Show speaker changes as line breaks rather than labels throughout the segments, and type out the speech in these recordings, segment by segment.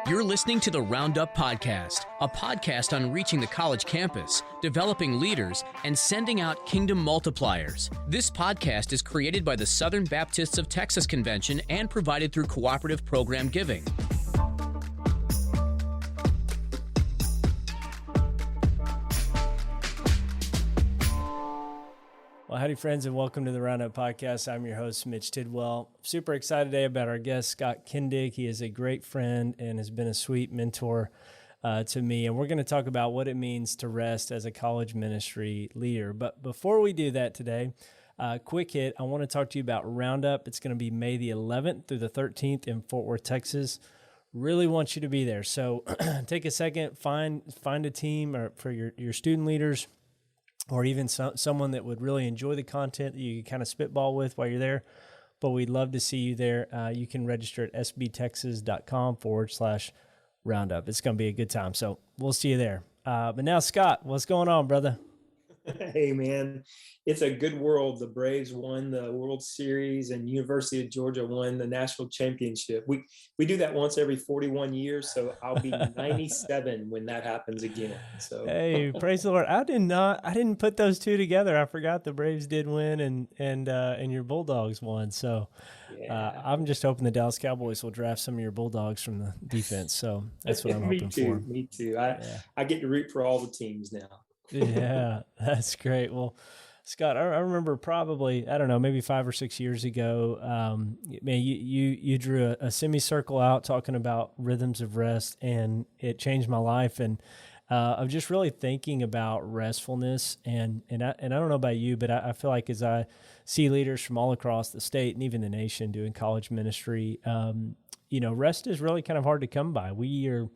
You're listening to the Roundup Podcast, a podcast on reaching the college campus, developing leaders, and sending out kingdom multipliers. This podcast is created by the Southern Baptists of Texas Convention and provided through cooperative program giving.
Well, howdy, friends, and welcome to the Roundup Podcast. I'm your host, Mitch Tidwell. Super excited today about our guest, Scott Kindig. He is a great friend and has been a sweet mentor to me. And we're going to talk about what it means to rest as a college ministry leader. But before we do that today, quick hit, I want to talk to you about Roundup. It's going to be May the 11th through the 13th in Fort Worth, Texas. Really want you to be there. So take a second, find a team or for your student leaders, or even someone that would really enjoy the content that you can kind of spitball with while you're there. But we'd love to see you there. You can register at sbtexas.com/roundup. It's going to be a good time. So we'll see you there. But now, Scott, what's going on, brother?
Hey, man, it's a good world. The Braves won the World Series and University of Georgia won the national championship. We do that once every 41 years, so I'll be 97 when that happens again. So
hey, praise the Lord. I didn't put those two together. I forgot the Braves did win and your Bulldogs won. So yeah. I'm just hoping the Dallas Cowboys will draft some of your Bulldogs from the defense. So that's what I'm hoping for.
Me too. I get to root for all the teams now.
Yeah, that's great. Well, Scott, I remember probably, I don't know, maybe 5 or 6 years ago, man, you drew a semicircle out talking about rhythms of rest, and it changed my life. And I'm just really thinking about restfulness. And I don't know about you, but I feel like as I see leaders from all across the state and even the nation doing college ministry, rest is really kind of hard to come by. We are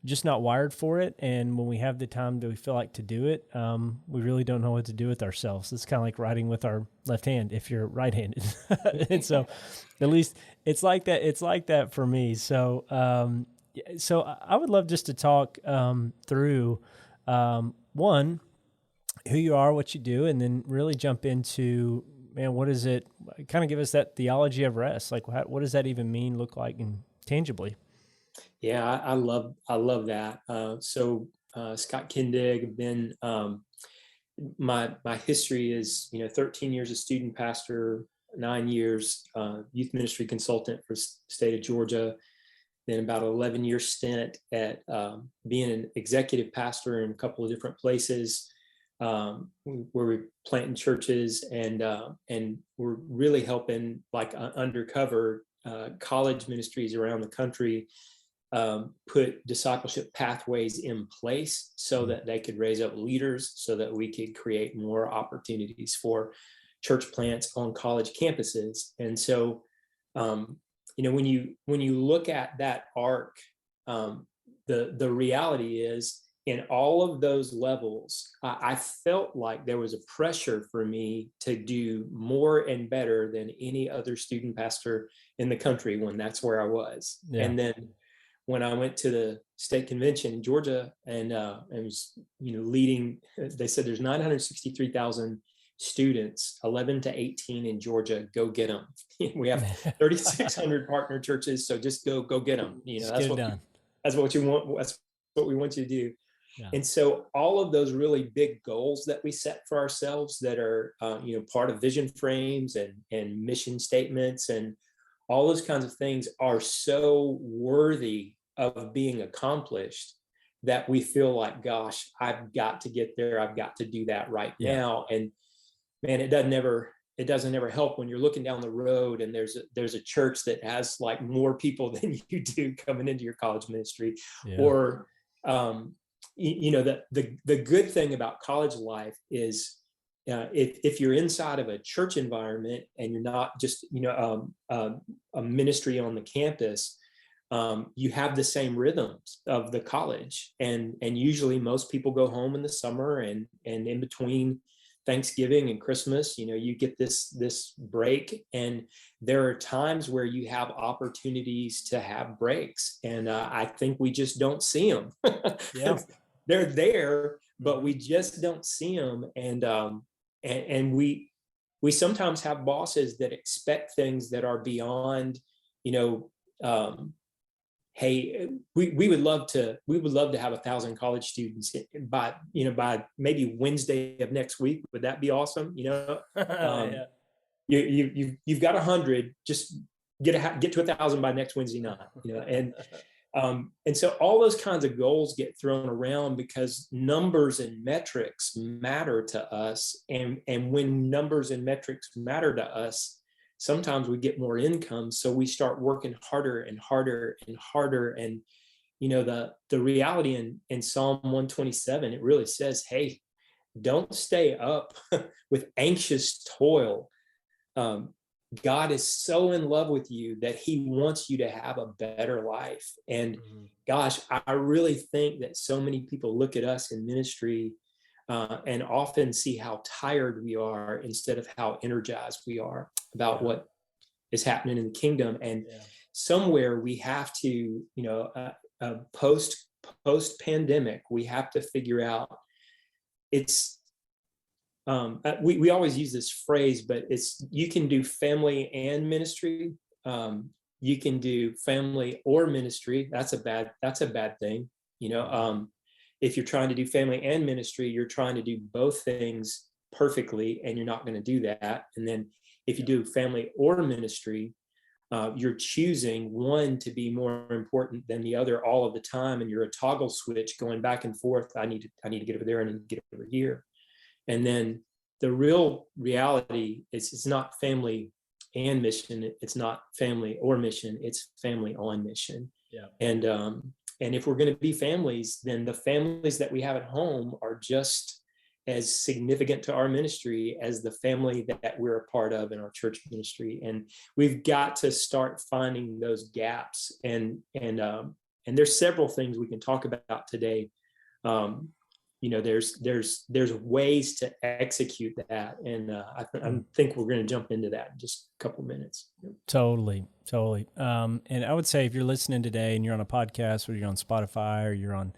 just not wired for it, and when we have the time that we feel like to do it, we really don't know what to do with ourselves. It's kind of like writing with our left hand if you're right-handed. And so at least it's like that for me. So I would love just to talk through one, who you are, what you do, and then really jump into, man, what is it? Kind of give us that theology of rest. Like, what does that even mean, look like, and tangibly?
Yeah, I love that. Scott Kindig, been my history is 13 years as student pastor, 9 years youth ministry consultant for state of Georgia, then about an 11-year stint at being an executive pastor in a couple of different places where we're planting churches and we're really helping undercover college ministries around the country. Put discipleship pathways in place so that they could raise up leaders, so that we could create more opportunities for church plants on college campuses. And so, when you look at that arc, the reality is in all of those levels, I felt like there was a pressure for me to do more and better than any other student pastor in the country when that's where I was. Yeah. And then when I went to the state convention in Georgia and was, leading, they said there's 963,000 students, 11 to 18 in Georgia. Go get them. We have 3,600 partner churches, so just go get them. That's what you want. That's what we want you to do. Yeah. And so all of those really big goals that we set for ourselves that are, part of vision frames and mission statements and all those kinds of things are so worthy of being accomplished that we feel like, gosh, I've got to get there. I've got to do that right now. And man, it doesn't ever help when you're looking down the road and there's a church that has like more people than you do coming into your college ministry. Yeah. Or, the good thing about college life is if you're inside of a church environment and you're not just, a ministry on the campus, you have the same rhythms of the college. And usually most people go home in the summer and in between Thanksgiving and Christmas, you get this break, and there are times where you have opportunities to have breaks. And I think we just don't see them. Yeah. They're there, but we just don't see them. And we sometimes have bosses that expect things that are beyond, hey, we would love to have 1,000 college students by maybe Wednesday of next week. Would that be awesome?
Yeah.
You've got 100, just get to 1,000 by next Wednesday night, and so all those kinds of goals get thrown around because numbers and metrics matter to us. And when numbers and metrics matter to us, sometimes we get more income. So we start working harder and harder and harder. And, the reality in Psalm 127, it really says, hey, don't stay up with anxious toil. God is so in love with you that he wants you to have a better life. And gosh, I really think that so many people look at us in ministry and often see how tired we are instead of how energized we are about what is happening in the kingdom. And somewhere we have to, post pandemic, we have to figure out we always use this phrase, but you can do family and ministry. You can do family or ministry. That's a bad thing. If you're trying to do family and ministry, you're trying to do both things perfectly, and you're not going to do that. And then if you do family or ministry, you're choosing one to be more important than the other all of the time, and you're a toggle switch going back and forth. I need to get over there, and I need to get over here. And then the real reality is it's not family and mission. It's not family or mission. It's family on mission. Yeah. And if we're going to be families, then the families that we have at home are just as significant to our ministry as the family that we're a part of in our church ministry. And we've got to start finding those gaps. And there's several things we can talk about today. There's ways to execute that. And I think we're going to jump into that in just a couple of minutes.
Totally. And I would say if you're listening today and you're on a podcast, or you're on Spotify, or you're on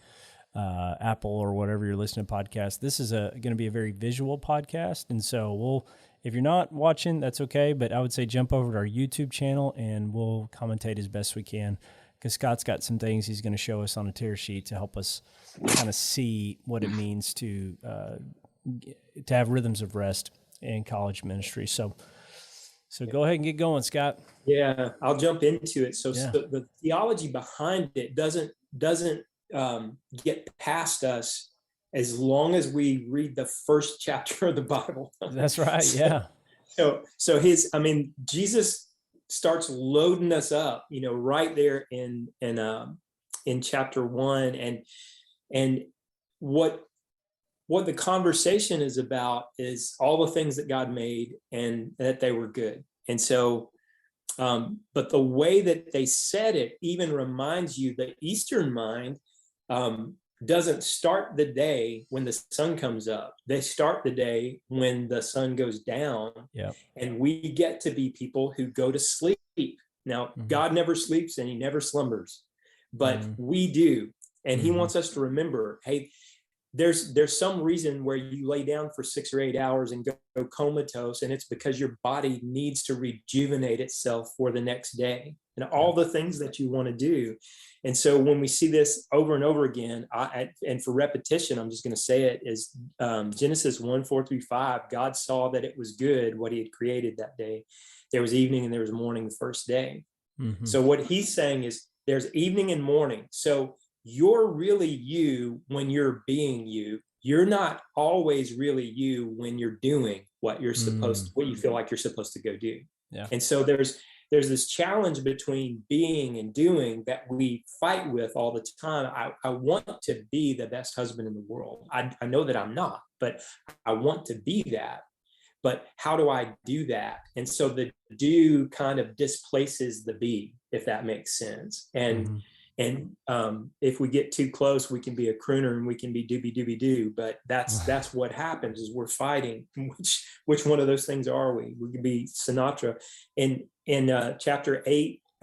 Apple, or whatever you're listening to podcasts, this is going to be a very visual podcast. And so if you're not watching, that's okay. But I would say jump over to our YouTube channel and we'll commentate as best we can, because Scott's got some things he's going to show us on a tear sheet to help us kind of see what it means to have rhythms of rest in college ministry. So go ahead and get going, Scott.
Yeah, I'll jump into it. So the theology behind it doesn't get past us as long as we read the first chapter of the Bible.
That's right. Yeah.
So Jesus starts loading us up, right there in chapter 1, and what the conversation is about is all the things that God made and that they were good. And so, but the way that they said it even reminds you the Eastern mind doesn't start the day when the sun comes up. They start the day when the sun goes down. Yeah. And we get to be people who go to sleep. Now, God never sleeps and he never slumbers, but we do. And he wants us to remember, hey, there's some reason where you lay down for 6 or 8 hours and go comatose, and it's because your body needs to rejuvenate itself for the next day and all the things that you want to do. And so when we see this over and over again, and for repetition, I'm just going to say it, is Genesis 1:4-5. God saw that it was good what he had created that day. There was evening and there was morning the first day. So what he's saying is there's evening and morning. So you're really you when you're being you. You're not always really you when you're doing what you're supposed, what you feel like you're supposed to go do. Yeah. And so there's this challenge between being and doing that we fight with all the time. I want to be the best husband in the world. I know that I'm not, but I want to be that. But how do I do that? And so the do kind of displaces the be, if that makes sense. And if we get too close, we can be a crooner and we can be doobie-doobie-doo. But that's what happens, is we're fighting. Which one of those things are we? We could be Sinatra. In chapter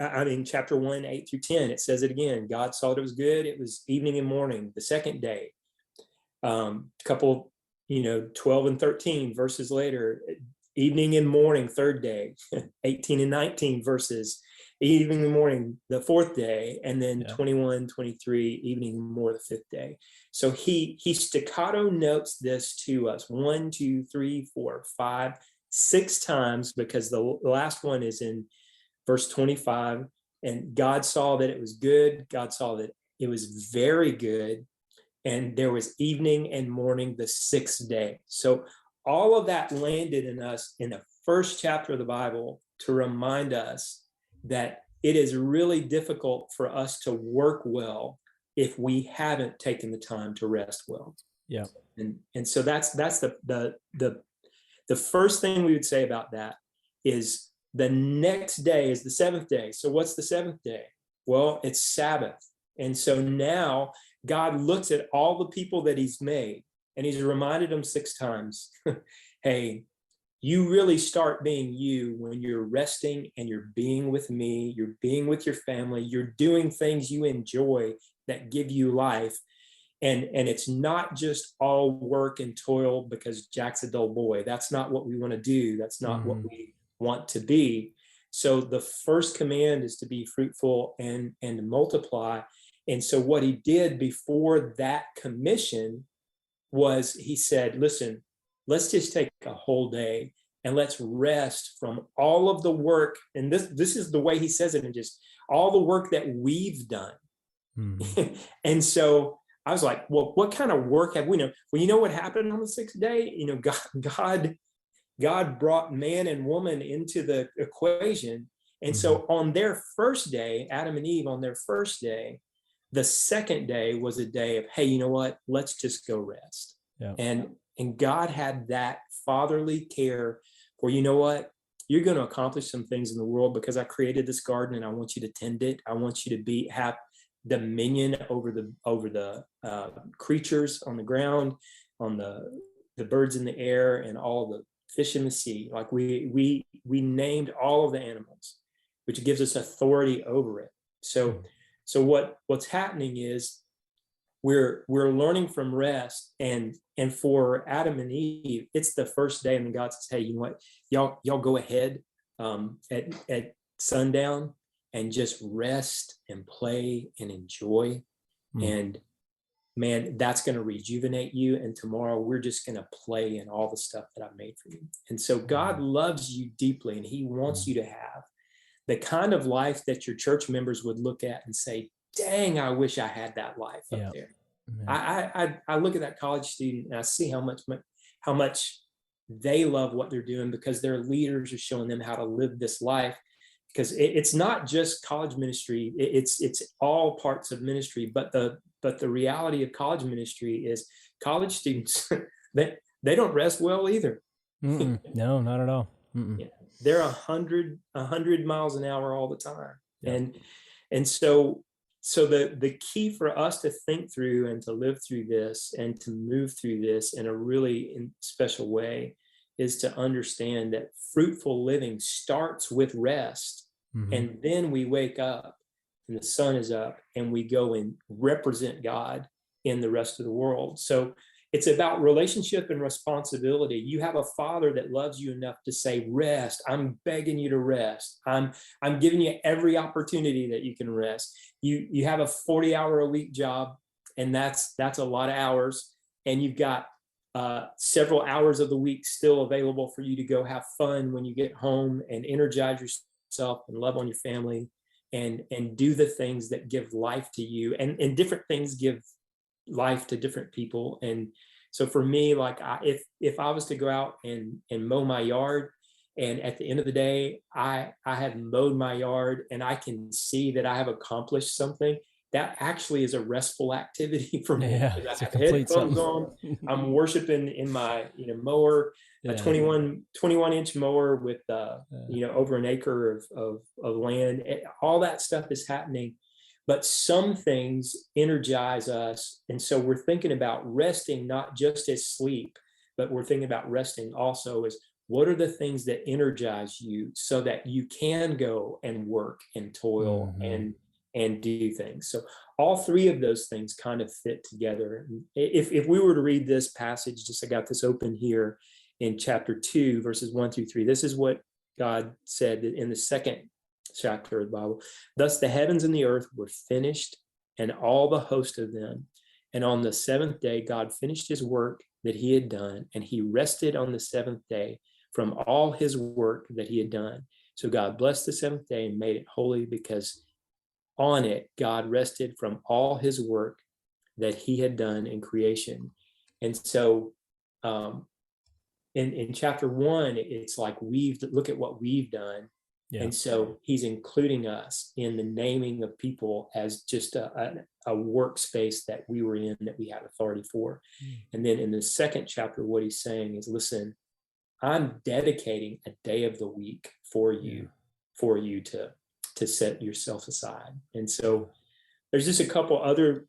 1, 8-10, it says it again. God saw that it was good. It was evening and morning, the second day. Couple, 12 and 13 verses later, evening and morning, third day, 18 and 19 verses. evening and morning the fourth day, and then
Yeah.
21, 23, evening and more the fifth day. So he staccato notes this to us 1, 2, 3, 4, 5, 6 times, because the last one is in verse 25. And God saw that it was good. God saw that it was very good. And there was evening and morning the sixth day. So all of that landed in us in the first chapter of the Bible to remind us that it is really difficult for us to work well if we haven't taken the time to rest well.
Yeah.
And so that's the first thing we would say about that is the next day is the seventh day. So what's the seventh day? Well, it's Sabbath. And so now God looks at all the people that he's made, and he's reminded them 6 times, hey, you really start being you when you're resting and you're being with me, you're being with your family, you're doing things you enjoy that give you life. And it's not just all work and toil because Jack's a dull boy. That's not what we want to do. That's not what we want to be. So the first command is to be fruitful and multiply. And so what he did before that commission was he said, listen, let's just take a whole day and let's rest from all of the work. And this is the way he says it, and just all the work that we've done. And so I was like, well, what kind of work have we done? Well, you know what happened on the sixth day? You know, God brought man and woman into the equation. And so on their first day, Adam and Eve on their first day, the second day was a day of, hey, you know what? Let's just go rest.
Yeah.
And God had that fatherly care for, you know what? You're going to accomplish some things in the world because I created this garden and I want you to tend it. I want you to have dominion over the creatures on the ground, on the birds in the air, and all the fish in the sea. Like we named all of the animals, which gives us authority over it. So what's happening is we're learning from rest, and for Adam and Eve, it's the first day, and then God says, hey, you know what, y'all go ahead at sundown and just rest and play and enjoy. And man, that's going to rejuvenate you. And tomorrow we're just going to play in all the stuff that I've made for you. And so God loves you deeply, and he wants you to have the kind of life that your church members would look at and say, dang, I wish I had that life up there. I look at that college student and I see how much they love what they're doing because their leaders are showing them how to live this life. Because it's not just college ministry; it's all parts of ministry. But the reality of college ministry is college students they don't rest well either.
No, not at all.
Yeah. They're 100 miles an hour all the time.
Yeah.
And so the key for us to think through and to live through this and to move through this in a really special way is to understand that fruitful living starts with rest. And then we wake up and the sun is up and we go and represent God in the rest of the world. So it's about relationship and responsibility. You have a father that loves you enough to say, rest. I'm begging you to rest. I'm giving you every opportunity that you can rest. You have a 40-hour-a-week job, and that's a lot of hours. And you've got several hours of the week still available for you to go have fun when you get home and energize yourself and love on your family and do the things that give life to you. And different things give life to different people. And so for me, like if I was to go out and mow my yard, and at the end of the day, I have mowed my yard and I can see that I have accomplished something, that actually is a restful activity for me.
Yeah,
I have headphones on. I'm worshiping in my mower, a 21-inch mower with over an acre of land. All that stuff is happening. But some things energize us. And so we're thinking about resting not just as sleep, but we're thinking about resting also as what are the things that energize you so that you can go and work and toil and do things. So all three of those things kind of fit together. If we were to read this passage, just I got this open here in chapter 2, verses 1 through 3, this is what God said in the second chapter of the Bible. Thus the heavens and the earth were finished, and all the host of them. And on the seventh day, God finished his work that he had done, and he rested on the seventh day from all his work that he had done. So God blessed the seventh day and made it holy, because on it God rested from all his work that he had done in creation. And so in chapter 1, it's like look at what we've done. Yeah. And so he's including us in the naming of people as just a workspace that we were in, that we had authority for. And then in the second chapter, what he's saying is, listen, I'm dedicating a day of the week for you to set yourself aside. And so there's just a couple other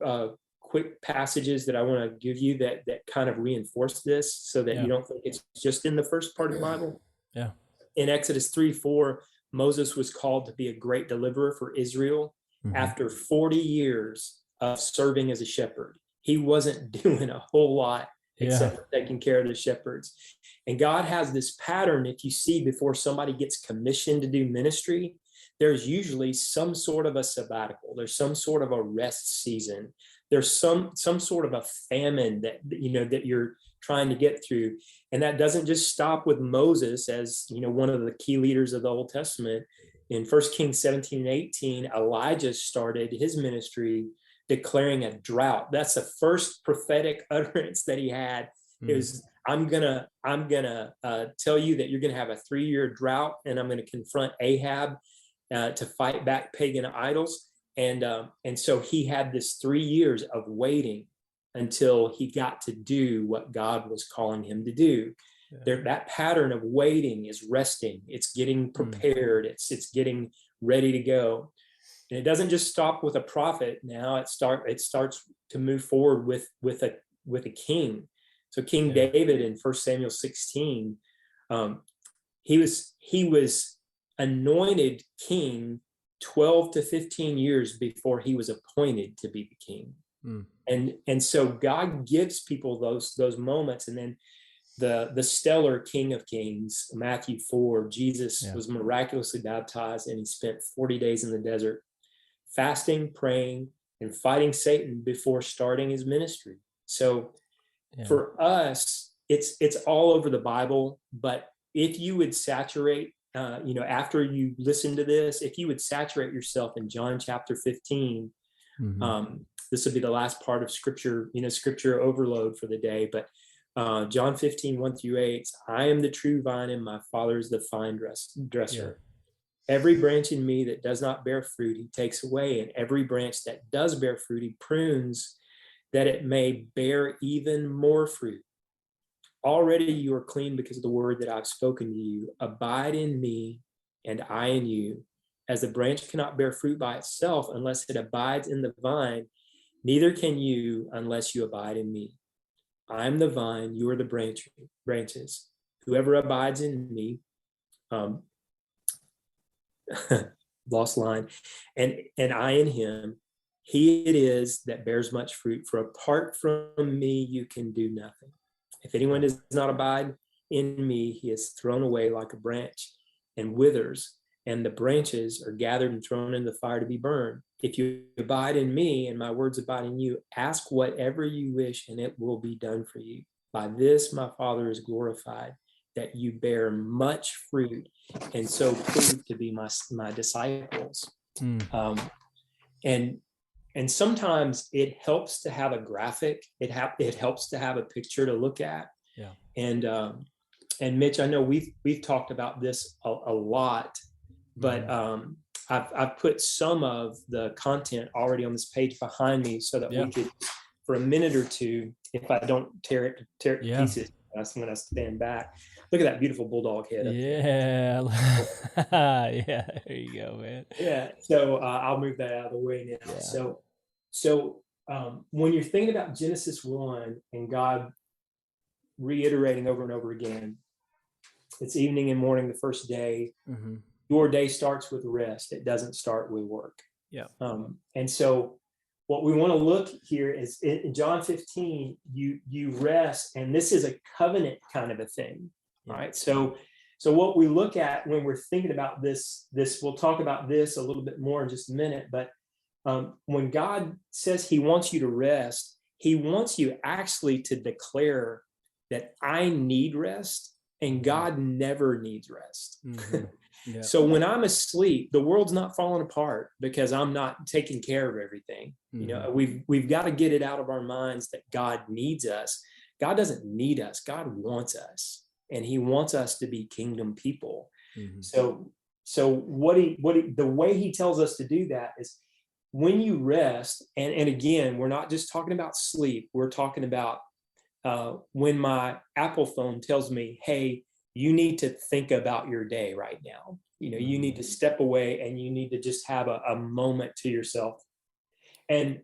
quick passages that I want to give you that kind of reinforce this, so that you don't think it's just in the first part of the Bible.
Yeah.
In Exodus 3:4, Moses was called to be a great deliverer for Israel after 40 years of serving as a shepherd. He wasn't doing a whole lot except for taking care of the shepherds. And God has this pattern. If you see, before somebody gets commissioned to do ministry, there's usually some sort of a sabbatical. There's some sort of a rest season. There's some sort of a famine that you're trying to get through. And that doesn't just stop with Moses as, one of the key leaders of the Old Testament. In 1 Kings 17 and 18, Elijah started his ministry declaring a drought. That's the first prophetic utterance that he had. It was, I'm gonna tell you that you're gonna have a 3-year drought, and I'm gonna confront Ahab to fight back pagan idols. And so he had this 3 years of waiting until he got to do what God was calling him to do. That pattern of waiting is resting. It's getting prepared. It's getting ready to go. And it doesn't just stop with a prophet. Now it starts to move forward with a king. So King David in 1 Samuel 16, he was anointed king 12 to 15 years before he was appointed to be the king. And so God gives people those moments. And then the stellar King of Kings, Matthew 4, Jesus was miraculously baptized, and he spent 40 days in the desert fasting, praying, and fighting Satan before starting his ministry. So for us, it's all over the Bible. But if you would saturate, after you listen to this, if you would saturate yourself in John chapter 15, this would be the last part of scripture, scripture overload for the day. But John 15, 1-8, I am the true vine, and my Father is the vine dresser. Every branch in me that does not bear fruit, he takes away. And every branch that does bear fruit, he prunes, that it may bear even more fruit. Already you are clean because of the word that I've spoken to you. Abide in me, and I in you. As the branch cannot bear fruit by itself unless it abides in the vine, neither can you unless you abide in me. I am the vine, you are the branches. Whoever abides in me, lost line, and I in him, he it is that bears much fruit. For apart from me, you can do nothing. If anyone does not abide in me, he is thrown away like a branch and withers, and the branches are gathered and thrown in the fire to be burned. If you abide in me and my words abide in you, ask whatever you wish, and it will be done for you. By this my Father is glorified, that you bear much fruit, and so prove to be my disciples. And sometimes it helps to have a graphic. It helps to have a picture to look at. And Mitch, I know we've talked about this a lot, but I've put some of the content already on this page behind me, so that we could, for a minute or two, if I don't tear it to pieces, I'm going to stand back. Look at that beautiful bulldog head.
Yeah. There you go, man.
Yeah. So I'll move that out of the way now. Yeah. So when you're thinking about Genesis 1 and God reiterating over and over again, it's evening and morning, the first day. Your day starts with rest. It doesn't start with work. And so what we want to look here is in John 15, you rest, and this is a covenant kind of a thing. Right. So So what we look at when we're thinking about this, we'll talk about this a little bit more in just a minute, but when God says he wants you to rest, he wants you actually to declare that I need rest, and God never needs rest.
Mm-hmm. Yeah.
So when I'm asleep, the world's not falling apart because I'm not taking care of everything. We've got to get it out of our minds that God needs us. God doesn't need us. God wants us, and he wants us to be kingdom people. Mm-hmm. So the way he tells us to do that is when you rest, and again, we're not just talking about sleep. We're talking about when my Apple phone tells me, hey, you need to think about your day right now. You need to step away and you need to just have a moment to yourself. And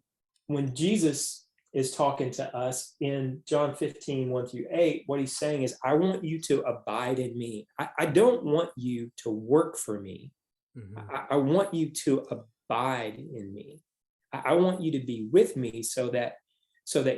when Jesus is talking to us in John 15, 1-8, what he's saying is, I want you to abide in me. I don't want you to work for me. Mm-hmm. I want you to abide in me. I want you to be with me so that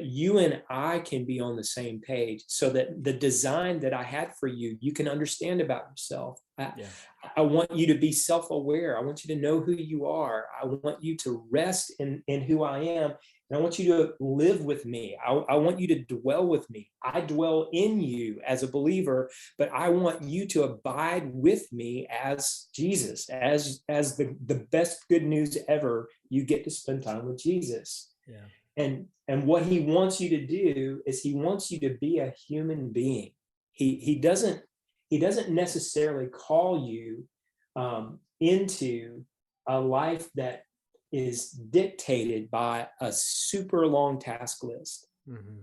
you and I can be on the same page, so that the design that I had for you, you can understand about yourself. I want you to be self-aware. I want you to know who you are. I want you to rest in who I am. And I want you to live with me. I want you to dwell with me. I dwell in you as a believer, but I want you to abide with me as Jesus, as the best good news ever. You get to spend time with Jesus. Yeah. And what he wants you to do is he wants you to be a human being. He doesn't necessarily call you into a life that is dictated by a super long task list. Mm-hmm.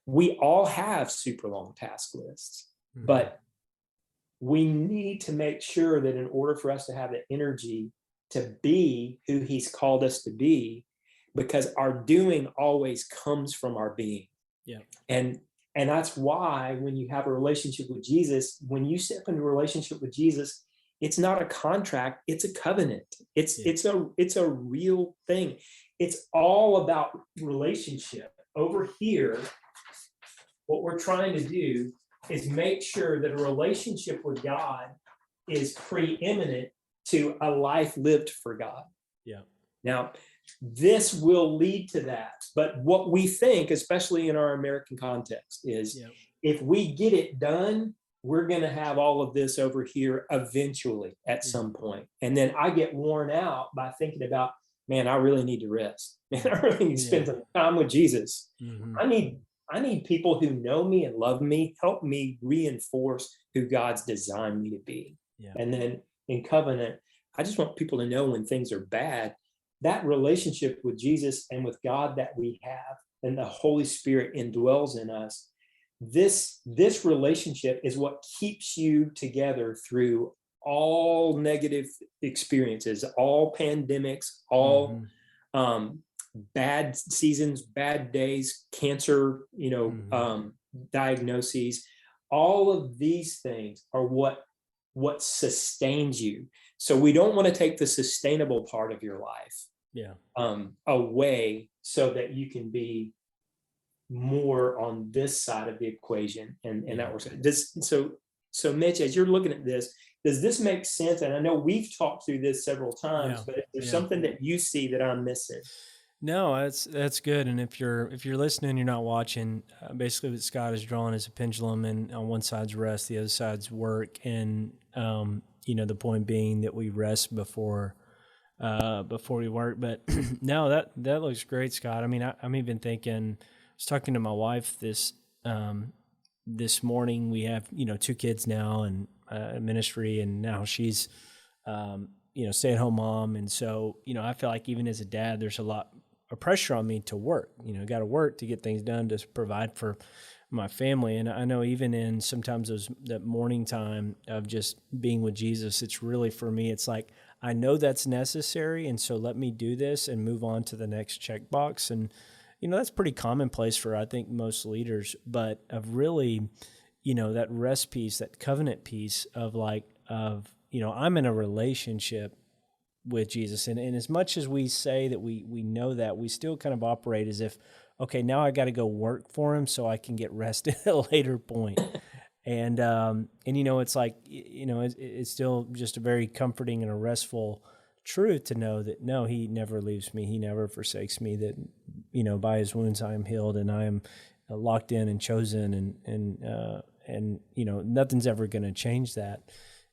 We all have super long task lists, but we need to make sure that in order for us to have the energy to be who he's called us to be, because our doing always comes from our being. Yeah. And that's why when you have a relationship with Jesus, when you step into a relationship with Jesus, it's not a contract, it's a covenant. It's a real thing. It's all about relationship. Over here, what we're trying to do is make sure that a relationship with God is preeminent to a life lived for God. Yeah. Now, this will lead to that. But what we think, especially in our American context, is if we get it done, we're going to have all of this over here eventually at some point. And then I get worn out by thinking about, man, I really need to rest. Man, I really need to spend some time with Jesus. Mm-hmm. I need people who know me and love me, help me reinforce who God's designed me to be. Yeah. And then in covenant, I just want people to know when things are bad, that relationship with Jesus and with God that we have, and the Holy Spirit indwells in us, this relationship is what keeps you together through all negative experiences, all pandemics, all bad seasons, bad days, cancer, diagnoses. All of these things are what sustains you. So we don't want to take the sustainable part of your life away so that you can be more on this side of the equation. And that works. So Mitch, as you're looking at this, does this make sense? And I know we've talked through this several times, but if there's something that you see that I'm missing.
No, that's good. And if you're listening, you're not watching. Basically, what Scott is drawing is a pendulum, and on one side's rest, the other side's work. And the point being that we rest before we work. But no, that looks great, Scott. I mean, I'm even thinking. I was talking to my wife this morning. We have 2 kids now and ministry, and now she's stay-at-home mom, and so I feel like even as a dad, there's a lot of pressure on me to work. Got to work to get things done to provide for my family. And I know even in sometimes that morning time of just being with Jesus, it's really for me. It's like I know that's necessary, and so let me do this and move on to the next checkbox. And that's pretty commonplace for, I think, most leaders, but of really, that rest piece, that covenant piece of I'm in a relationship with Jesus. And as much as we say that we know that, we still kind of operate as if, okay, now I got to go work for him so I can get rest at a later point. And it's like, it's still just a very comforting and a restful truth to know that, no, he never leaves me. He never forsakes me, that, by his wounds I am healed, and I am locked in and chosen, and nothing's ever going to change that.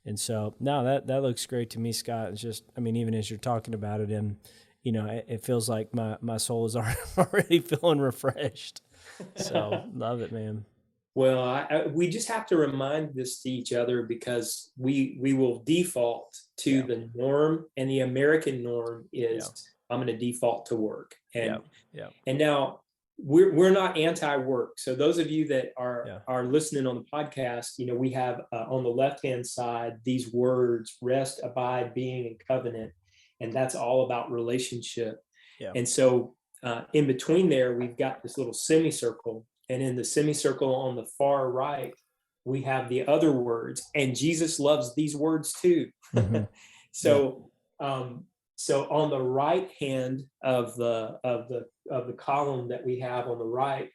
And so, no, that looks great to me, Scott. It's just, even as you're talking about it, and, it feels like my soul is already feeling refreshed. So love it, man.
Well, we just have to remind this to each other, because we will default to the norm, and the American norm is I'm going to default to work. And and now we're not anti-work. So those of you that are listening on the podcast, we have on the left-hand side these words: rest, abide, being, and covenant, and that's all about relationship. And so in between there, we've got this little semicircle. And in the semicircle on the far right, we have the other words, and Jesus loves these words too. Mm-hmm. So on the right hand of the column that we have on the right,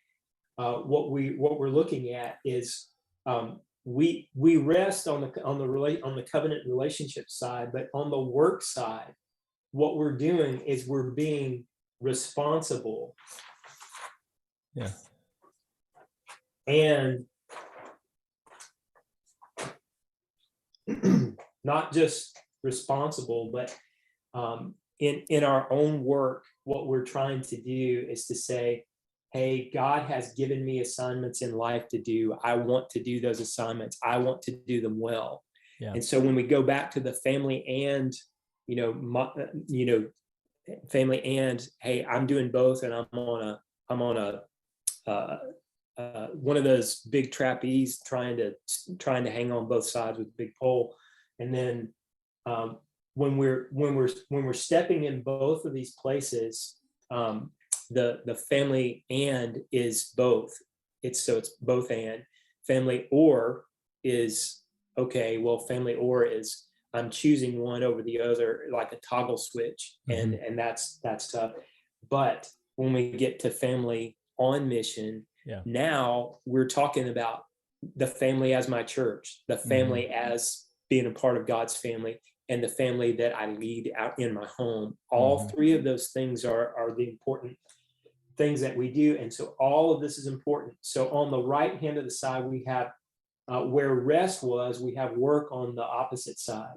what we're looking at is we rest on the covenant relationship side, but on the work side, what we're doing is we're being responsible.
Yeah.
And not just responsible, but in our own work, what we're trying to do is to say, hey, God has given me assignments in life to do. I want to do those assignments. I want to do them well. Yeah. And so when we go back to the family and, family and, hey, I'm doing both, and I'm on a one of those big trapeze trying to hang on both sides with a big pole. And then when we're stepping in both of these places, the family and is both. It's both and. Family or is okay. Well, family or is I'm choosing one over the other, like a toggle switch, and that's tough. But when we get to family on mission, now we're talking about the family as my church, the family as being a part of God's family, and the family that I lead out in my home. All three of those things are the important things that we do. And so all of this is important. So on the right hand of the side, we have where rest was, we have work on the opposite side.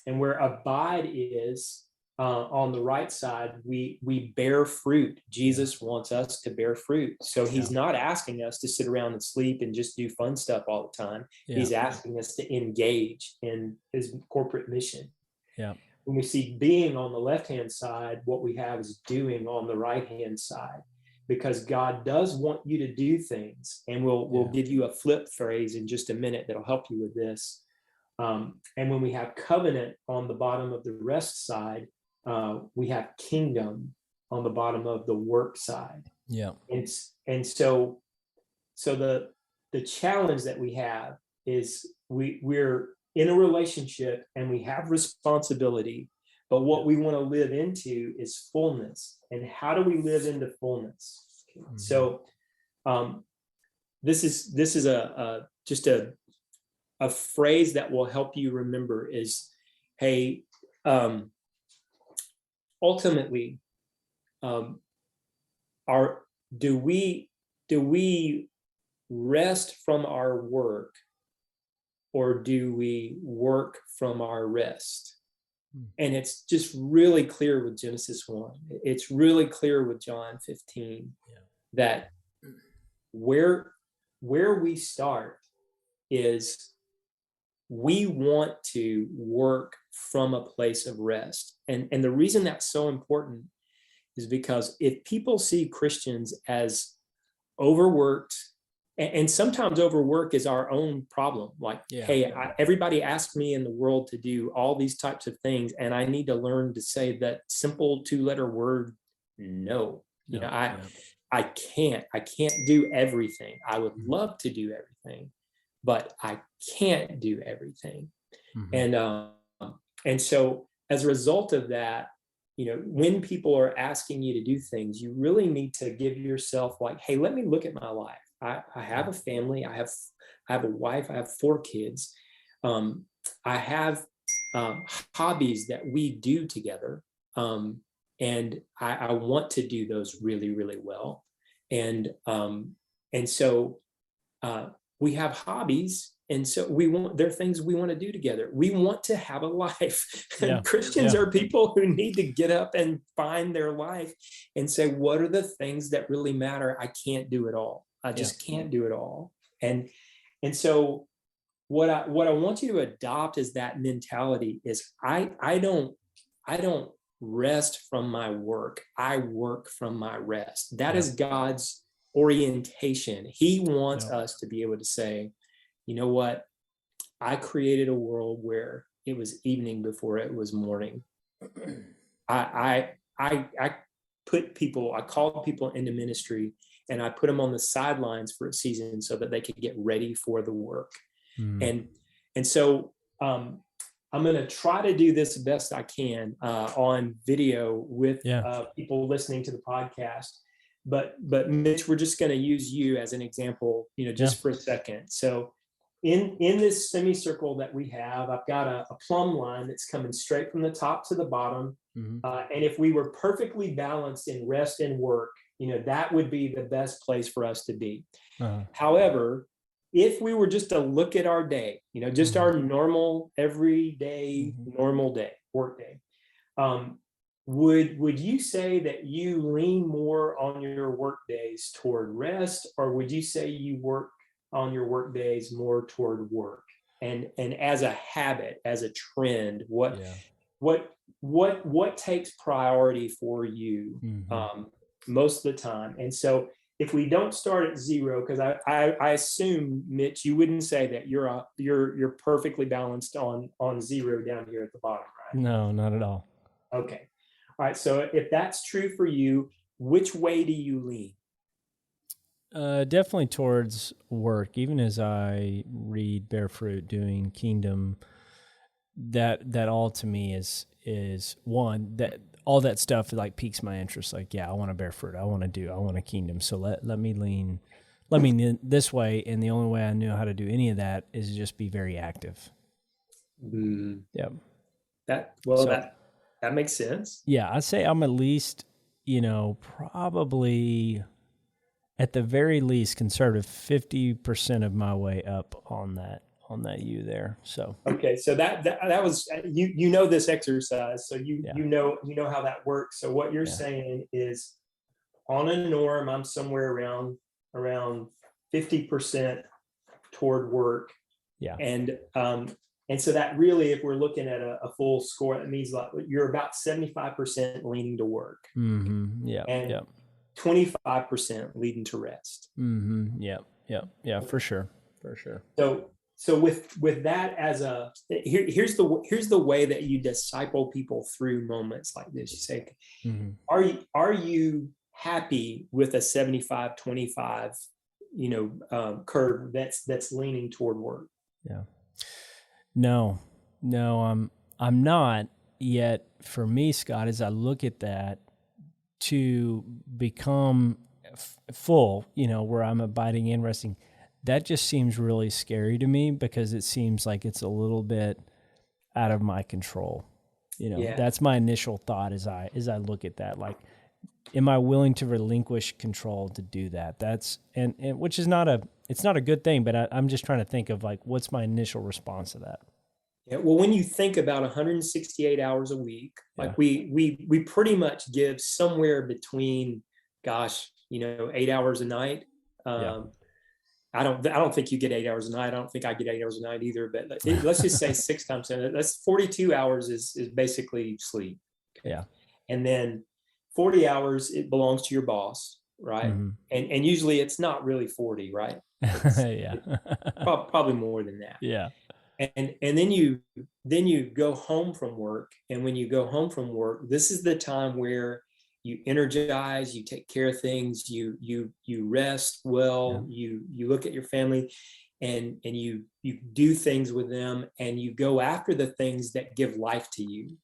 And where abide is, on the right side, we bear fruit. Jesus wants us to bear fruit. So he's not asking us to sit around and sleep and just do fun stuff all the time. He's asking us to engage in his corporate mission. When we see being on the left-hand side, what we have is doing on the right-hand side, because God does want you to do things. And we'll give you a flip phrase in just a minute that'll help you with this. And when we have covenant on the bottom of the rest side, we have kingdom on the bottom of the work side. And so the challenge that we have is we're in a relationship and we have responsibility, but what we want to live into is fullness. And how do we live into fullness? So this is just a phrase that will help you remember is, hey, ultimately, do we rest from our work, or do we work from our rest? And it's just really clear with Genesis 1. It's really clear with John 15 that where we start is we want to work from a place of rest. And the reason that's so important is because if people see Christians as overworked, and sometimes overwork is our own problem. Like, hey, everybody asks me in the world to do all these types of things, and I need to learn to say that simple 2-letter word, no. I can't do everything. I would love to do everything, but I can't do everything. And so as a result of that, when people are asking you to do things, you really need to give yourself like, hey, let me look at my life. I have a family. I have a wife. I have 4 kids. I have hobbies that we do together. And I want to do those really, really well. And so we have hobbies. And so there are things we want to do together. We want to have a life.
Yeah.
Christians are people who need to get up and find their life and say, what are the things that really matter? I can't do it all. I just can't do it all. And so what I want you to adopt is that mentality is I don't rest from my work. I work from my rest. That is God's orientation. He wants us to be able to say, you know what? I created a world where it was evening before it was morning. I called people into ministry, and I put them on the sidelines for a season so that they could get ready for the work. And so I'm going to try to do this best I can on video with people listening to the podcast. But Mitch, we're just going to use you as an example, just for a second. So in this semicircle that we have, I've got a plumb line that's coming straight from the top to the bottom. And if we were perfectly balanced in rest and work, that would be the best place for us to be. However, if we were just to look at our day, just our normal, everyday, normal day, work day, would you say that you lean more on your work days toward rest, or would you say you work on your work days more toward work? And as a habit, as a trend, what takes priority for you most of the time? And so if we don't start at zero, because I assume, Mitch, you wouldn't say that you're perfectly balanced on zero down here at the bottom, right?
No, not at all.
Okay. All right. So if that's true for you, which way do you lean?
Definitely towards work. Even as I read Bear Fruit, doing Kingdom, that all to me is one, that all that stuff like piques my interest. Like, I want to bear fruit. I want a Kingdom. So let me lean this way. And the only way I know how to do any of that is just be very active. Yeah.
That makes sense.
Yeah. I'd say I'm at least, probably at the very least conservative 50% of my way up on that U there. So
okay, so that was this exercise, so you know how that works. So what you're saying is, on a norm, I'm somewhere around 50% toward work. And so that really, if we're looking at a full score, that means like you're about 75% leaning to work. And 25% leading to rest.
Yeah, for sure.
So with that as here's the way that you disciple people through moments like this. You say, are you happy with a 75-25 curve that's leaning toward work?
No, I'm not. Yet for me, Scott, as I look at that, to become full, where I'm abiding and resting, that just seems really scary to me, because it seems like it's a little bit out of my control. That's my initial thought as I look at that. Like, am I willing to relinquish control to do that? That's and which is it's not a good thing, but I'm just trying to think of like, what's my initial response to that?
Yeah, well, when you think about 168 hours a week, like we pretty much give somewhere between, 8 hours a night. I don't think you get 8 hours a night. I don't think I get 8 hours a night either. But let's just say 6 times 10. That's 42 hours is basically sleep. Okay? Yeah, and then 40 hours it belongs to your boss, right? And usually it's not really 40, right? It's probably more than that. Yeah. And then you go home from work, and when you go home from work, this is the time where you energize, you take care of things, you rest well, you look at your family, and you do things with them, and you go after the things that give life to you.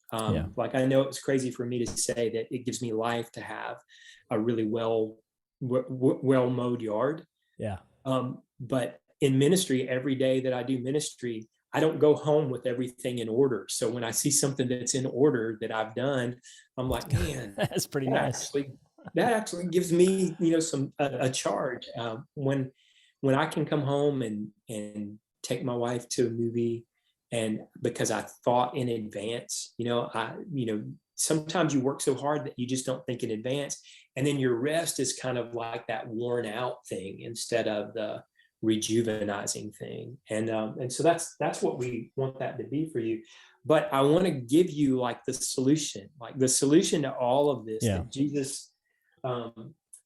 Like, I know it was crazy for me to say that it gives me life to have a really well mowed yard. But in ministry, every day that I do ministry, I don't go home with everything in order. So when I see something that's in order that I've done, I'm like, man,
that's pretty nice.
That actually gives me, a charge. When I can come home and take my wife to a movie, and because I thought in advance, sometimes you work so hard that you just don't think in advance. And then your rest is kind of like that worn out thing instead of the rejuvenizing thing. And so that's what we want that to be for you. But I want to give you like the solution to all of this. That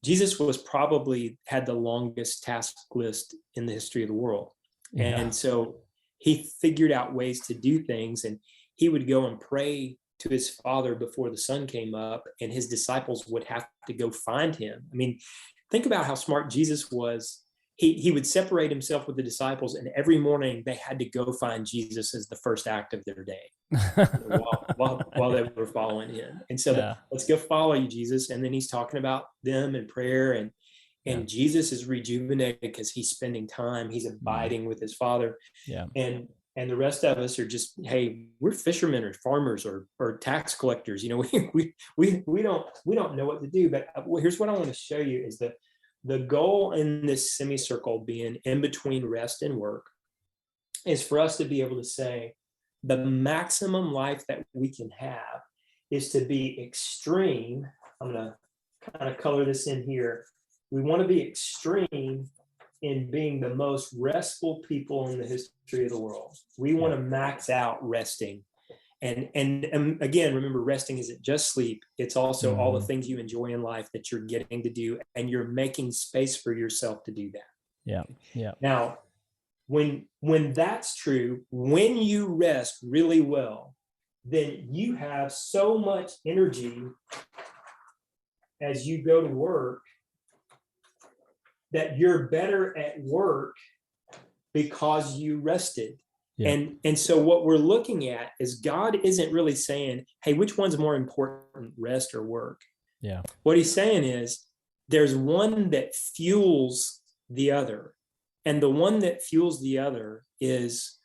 Jesus was probably had the longest task list in the history of the world. And so he figured out ways to do things, and he would go and pray to his Father before the sun came up, and his disciples would have to go find him. I mean, think about how smart Jesus was. He would separate himself with the disciples, and every morning they had to go find Jesus as the first act of their day while they were following him. And so let's go follow you, Jesus. And then he's talking about them and prayer, and Jesus is rejuvenated because he's spending time, he's abiding with his Father. And the rest of us are just, hey, we're fishermen or farmers or tax collectors. We don't know what to do. But here's what I want to show you is that the goal in this semicircle, being in between rest and work, is for us to be able to say the maximum life that we can have is to be extreme. I'm going to kind of color this in here. We want to be extreme in being the most restful people in the history of the world. We want to max out resting. And again, remember, resting isn't just sleep. It's also all the things you enjoy in life that you're getting to do, and you're making space for yourself to do that. Now, when that's true, when you rest really well, then you have so much energy as you go to work that you're better at work because you rested. And so what we're looking at is God isn't really saying, hey, which one's more important, rest or work? What he's saying is there's one that fuels the other. And the one that fuels the other is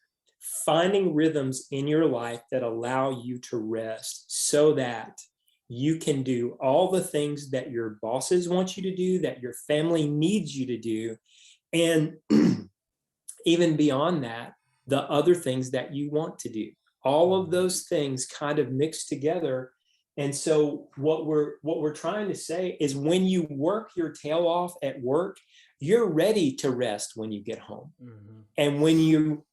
finding rhythms in your life that allow you to rest so that you can do all the things that your bosses want you to do, that your family needs you to do. And even beyond that, the other things that you want to do. All of those things kind of mix together. And so what we're trying to say is when you work your tail off at work, you're ready to rest when you get home. And when you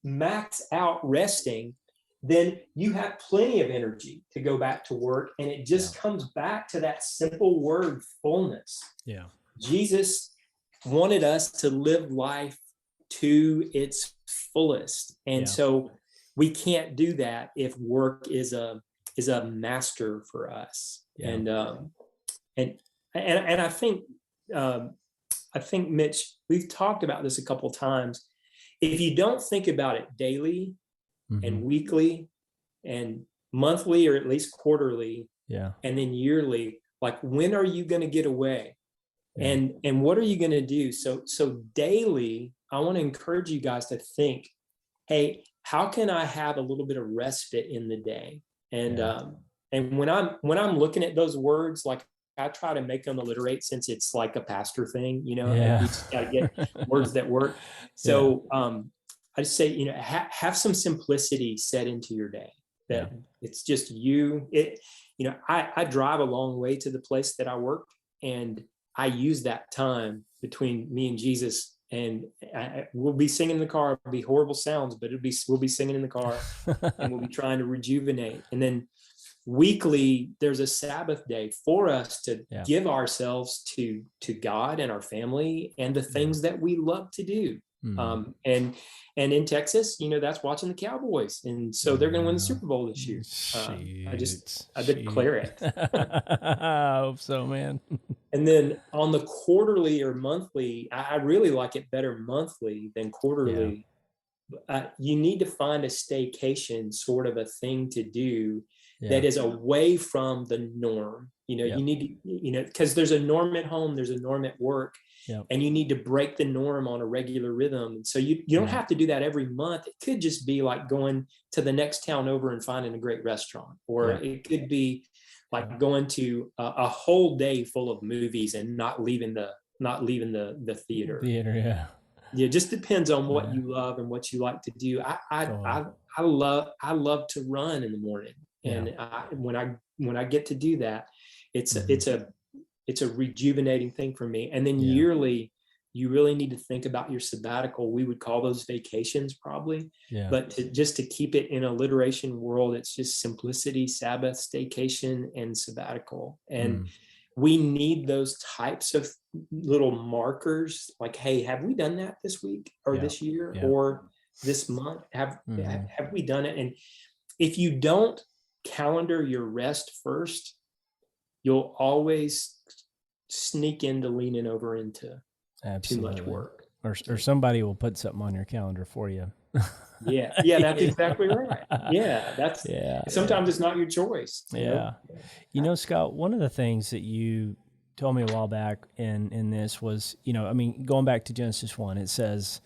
max out resting, then you have plenty of energy to go back to work. And it just comes back to that simple word, fullness. Jesus wanted us to live life to its fullest. And so we can't do that if work is a master for us. And I think Mitch, we've talked about this a couple of times. If you don't think about it daily and weekly and monthly, or at least quarterly, and then yearly, like, when are you going to get away? And what are you going to do? So daily, I want to encourage you guys to think, hey, how can I have a little bit of respite in the day? And when I'm looking at those words, like, I try to make them alliterate, since it's like a pastor thing, you just got to get words that work. So I just say, have some simplicity set into your day, that it's just you. I drive a long way to the place that I work, and I use that time between me and Jesus, and we'll be singing in the car. It'll be horrible sounds, but we'll be singing in the car, and we'll be trying to rejuvenate. And then weekly, there's a Sabbath day for us to give ourselves to God and our family and the things that we love to do. And in Texas, that's watching the Cowboys, and so they're going to win the Super Bowl this year. I declare it.
I hope so, man.
And then on the quarterly or monthly, I really like it better monthly than quarterly. You need to find a staycation, sort of a thing to do that is away from the norm. You need to, because there's a norm at home, there's a norm at work, and you need to break the norm on a regular rhythm. And so you don't have to do that every month. It could just be like going to the next town over and finding a great restaurant, or it could be like going to a whole day full of movies and not leaving the theater. It just depends on what you love and what you like to do. I love to run in the morning, and when I get to do that, it's a rejuvenating thing for me. And then yearly, you really need to think about your sabbatical. We would call those vacations probably, but just to keep it in alliteration world, it's just simplicity, Sabbath, staycation, and sabbatical. And we need those types of little markers, like, hey, have we done that this week or this year or this month? Have we done it? And if you don't calendar your rest first, you'll always sneak into leaning over into too much work.
Or somebody will put something on your calendar for you.
Yeah, that's exactly right. Sometimes it's not your choice.
Scott, one of the things that you told me a while back in this was, going back to Genesis 1, it says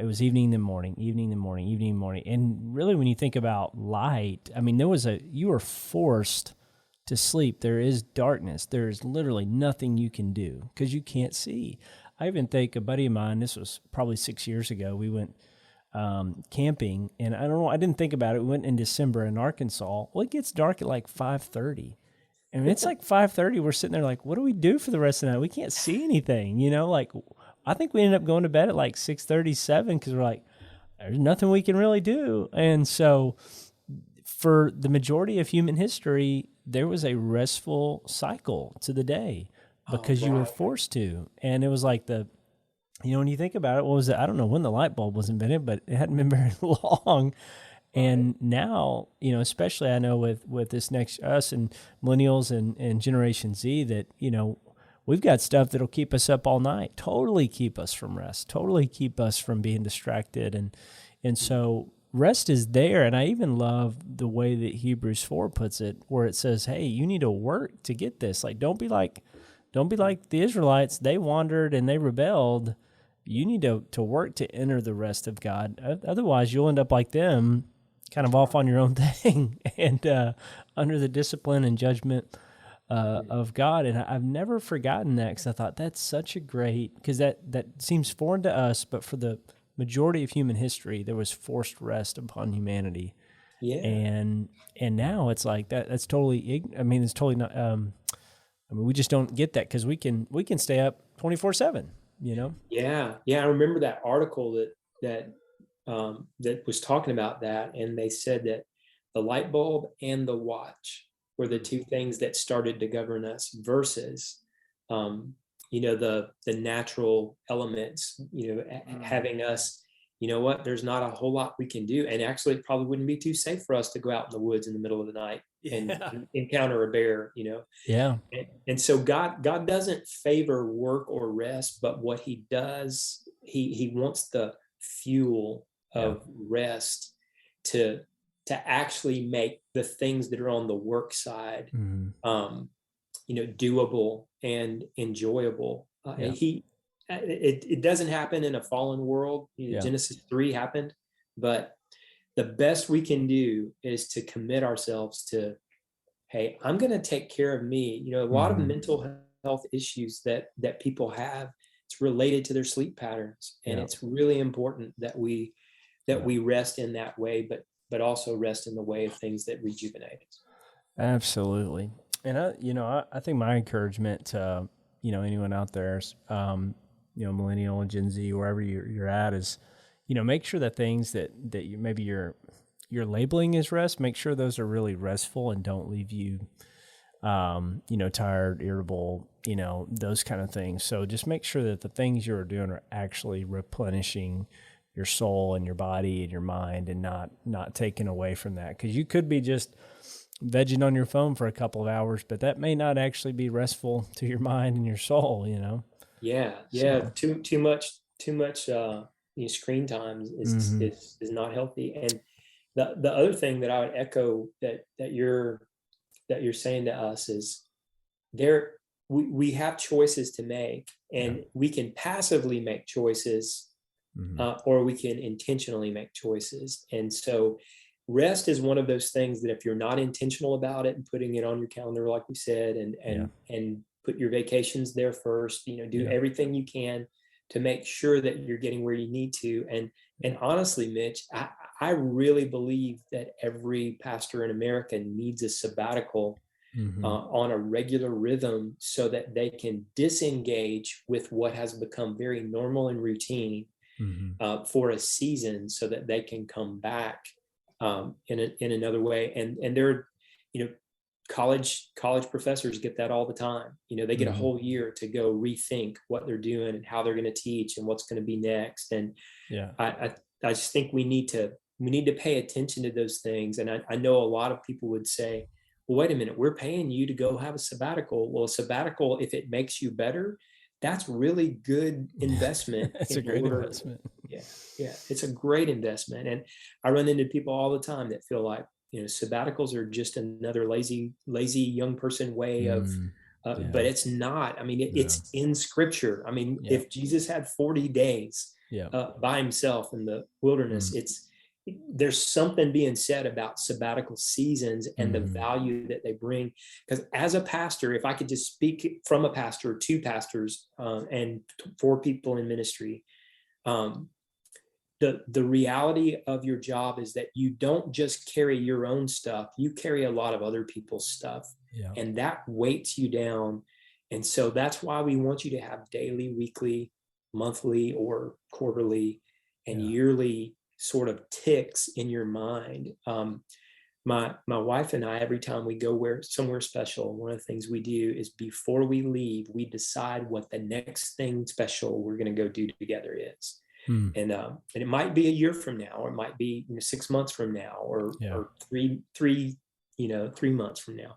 it was evening, then morning, evening, then morning, evening, morning. And really, when you think about light, you were forced to sleep. There is darkness. There is literally nothing you can do because you can't see. I even think a buddy of mine, this was probably 6 years ago, we went camping, and I didn't think about it. We went in December in Arkansas. Well, it gets dark at like 5:30. I mean, it's like 5:30. We're sitting there like, what do we do for the rest of the night? We can't see anything, I think we ended up going to bed at like 6:37 because we're like, there's nothing we can really do. And so for the majority of human history, there was a restful cycle to the day because you were forced to. And it was like when you think about it, what was it? I don't know when the light bulb was invented, but it hadn't been very long. And now, especially I know with this next us and millennials and Generation Z that, we've got stuff that'll keep us up all night, totally keep us from rest, totally keep us from being distracted. And so rest is there. And I even love the way that Hebrews 4 puts it, where it says, hey, you need to work to get this. Like, don't be like the Israelites. They wandered and they rebelled. You need to work to enter the rest of God. Otherwise, you'll end up like them, kind of off on your own thing and under the discipline and judgment of God. And I've never forgotten that because I thought that's such a great, because that seems foreign to us, but for the majority of human history, there was forced rest upon humanity. Yeah. And now it's like that's totally, it's totally not, we just don't get that because we can stay up 24/7,
Yeah. I remember that article that was talking about that. And they said that the light bulb and the watch were the two things that started to govern us versus, the natural elements, having us, there's not a whole lot we can do. And actually it probably wouldn't be too safe for us to go out in the woods in the middle of the night and encounter a bear,
Yeah.
And so God doesn't favor work or rest, but what he does, he wants the fuel of rest to actually make the things that are on the work side, doable and enjoyable. It doesn't happen in a fallen world. Genesis 3 happened, but the best we can do is to commit ourselves to, hey, I'm going to take care of me. A lot of mental health issues that people have, it's related to their sleep patterns. And it's really important that we rest in that way, but also rest in the way of things that rejuvenate us.
Absolutely. And I think my encouragement to, anyone out there, millennial and Gen Z, wherever you're at, is, make sure that things that you you're labeling as rest, make sure those are really restful and don't leave you tired, irritable, those kind of things. So just make sure that the things you're doing are actually replenishing your soul and your body and your mind, and not taken away from that. Because you could be just vegging on your phone for a couple of hours, but that may not actually be restful to your mind and your soul,
Yeah.
So,
Too much screen time is not healthy. And the other thing that I would echo that you're saying to us is we have choices to make, and we can passively make choices, or we can intentionally make choices. And so rest is one of those things that if you're not intentional about it and putting it on your calendar, like we said, and put your vacations there first, do everything you can to make sure that you're getting where you need to. And honestly, Mitch, I really believe that every pastor in America needs a sabbatical on a regular rhythm, so that they can disengage with what has become very normal and routine for a season, so that they can come back in another way. And there, college professors get that all the time. They get a whole year to go rethink what they're doing and how they're going to teach and what's going to be next. And I just think we need to pay attention to those things. And I know a lot of people would say, well, wait a minute, we're paying you to go have a sabbatical. Well, a sabbatical, if it makes you better, that's really good investment.
It's a great investment.
Yeah, it's a great investment. And I run into people all the time that feel like, sabbaticals are just another lazy young person way of, but it's not. I mean, it's in Scripture. I mean, if Jesus had 40 days by himself in the wilderness, there's something being said about sabbatical seasons and the value that they bring. Because as a pastor, if I could just speak from a pastor to pastors and for people in ministry, the reality of your job is that you don't just carry your own stuff, you carry a lot of other people's stuff, and that weights you down. And so that's why we want you to have daily, weekly, monthly, or quarterly and yearly sort of ticks in your mind. My wife and I, every time we go somewhere special, one of the things we do is before we leave, we decide what the next thing special we're going to go do together is. And it might be a year from now, or it might be 6 months from now, or 3 months from now.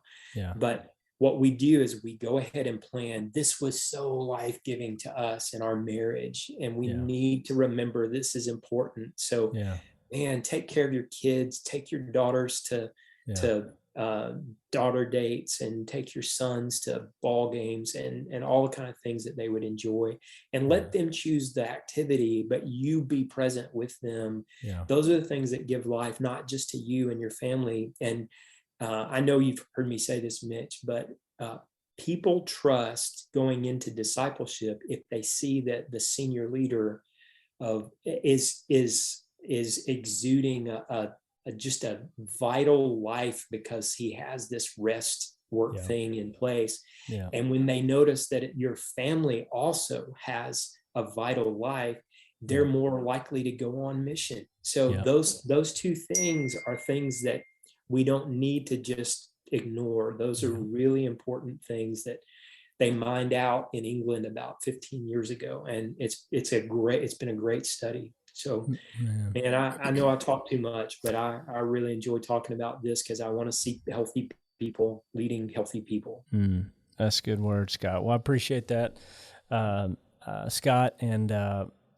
But what we do is we go ahead and plan, this was so life-giving to us in our marriage, and we need to remember this is important. So man, take care of your kids, take your daughters to daughter dates, and take your sons to ball games and all the kind of things that they would enjoy, and let them choose the activity, but you be present with them. Those are the things that give life, not just to you and your family. And I know you've heard me say this, Mitch, but people trust going into discipleship if they see that the senior leader is exuding just a vital life, because he has this rest work thing in place. And when they notice that your family also has a vital life, they're more likely to go on mission. So those two things are things that we don't need to just ignore. Those are really important things that they mined out in England about 15 years ago. And it's been a great study. So, man, I know I talk too much, but I really enjoy talking about this, because I want to see healthy people leading healthy people.
That's a good word, Scott. Well, I appreciate that, Scott, and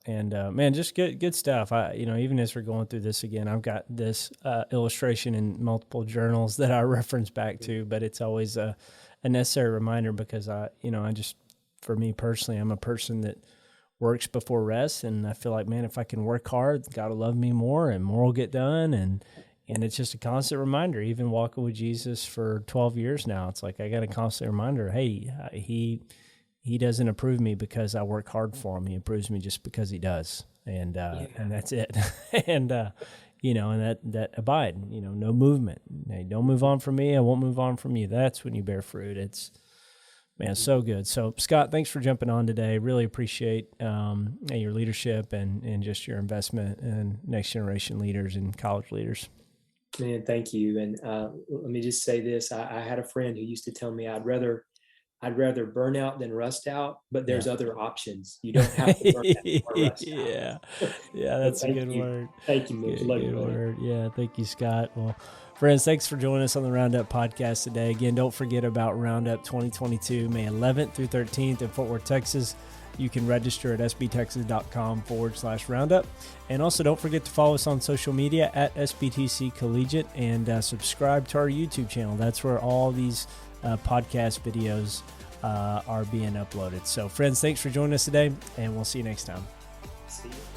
man, just good stuff. Even as we're going through this again, I've got this illustration in multiple journals that I reference back to, but it's always a necessary reminder, because for me personally, I'm a person that works before rest, and I feel like, man, if I can work hard, God will love me more, and more will get done, and it's just a constant reminder. Even walking with Jesus for 12 years now, it's like I got a constant reminder, hey, he doesn't approve me because I work hard for him. He approves me just because he does, and that's it. And and that abide, no movement. Hey, don't move on from me, I won't move on from you. That's when you bear fruit. It's, man, so good. So, Scott, thanks for jumping on today. Really appreciate your leadership and just your investment in next generation leaders and college leaders.
Man, thank you. And let me just say this: I had a friend who used to tell me I'd rather burn out than rust out, but there's
Yeah.
other options. You don't have to burn out or rust
Yeah.
out.
Yeah,
So
that's a good word.
Thank you, Mitch. Love you,
Good
buddy.
word. Yeah, thank you, Scott. Well, friends, thanks for joining us on the Roundup podcast today. Again, don't forget about Roundup 2022, May 11th through 13th in Fort Worth, Texas. You can register at sbtexas.com/roundup. And also don't forget to follow us on social media at SBTC Collegiate and subscribe to our YouTube channel. That's where all these podcast videos are being uploaded. So friends, thanks for joining us today, and we'll see you next time.
See you.